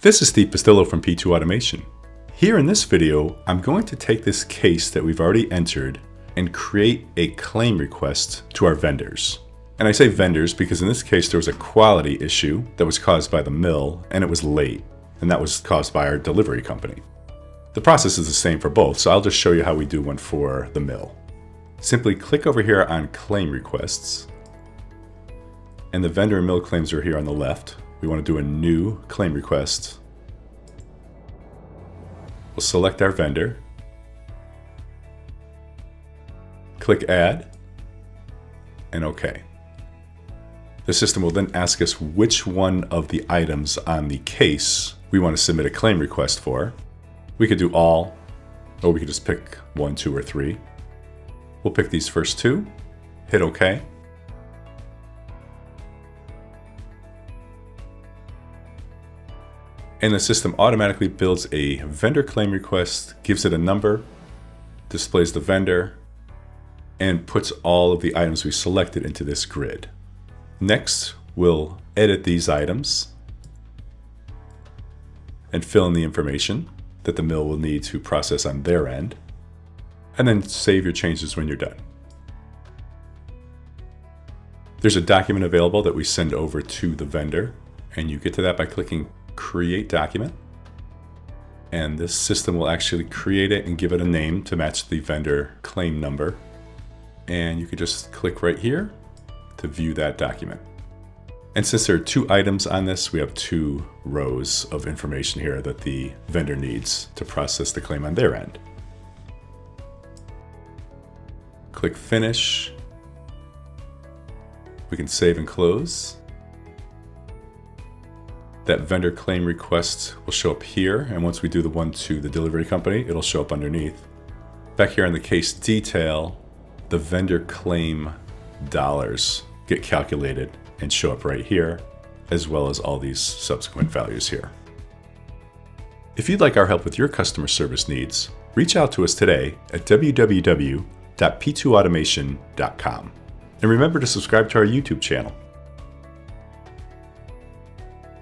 This is Steve Pastillo from P2 Automation. Here in this video, I'm going to take this case that we've already entered and create a claim request to our vendors. And I say vendors because in this case there was a quality issue that was caused by the mill and it was late, and that was caused by our delivery company. The process is the same for both, so I'll just show you how we do one for the mill. Simply click over here on Claim Requests, and the vendor and mill claims are here on the left. We want to do a new claim request. We'll select our vendor, click Add, and OK. The system will then ask us which one of the items on the case we want to submit a claim request for. We could do all, or we could just pick 1, 2, or 3. We'll pick these first two, hit OK. And the system automatically builds a vendor claim request, gives it a number, displays the vendor, and puts all of the items we selected into this grid. Next, we'll edit these items and fill in the information that the mill will need to process on their end, and then save your changes when you're done. There's a document available that we send over to the vendor, and you get to that by clicking Create Document, and this system will actually create it and give it a name to match the vendor claim number, and you can just click right here to view that document. And since there are 2 items on this, we have 2 rows of information here that the vendor needs to process the claim on their end. Click Finish. We can save and close. That vendor claim request will show up here, and once we do the one to the delivery company, it'll show up underneath. Back here in the case detail, the vendor claim dollars get calculated and show up right here, as well as all these subsequent values here. If you'd like our help with your customer service needs, reach out to us today at www.p2automation.com. And remember to subscribe to our YouTube channel.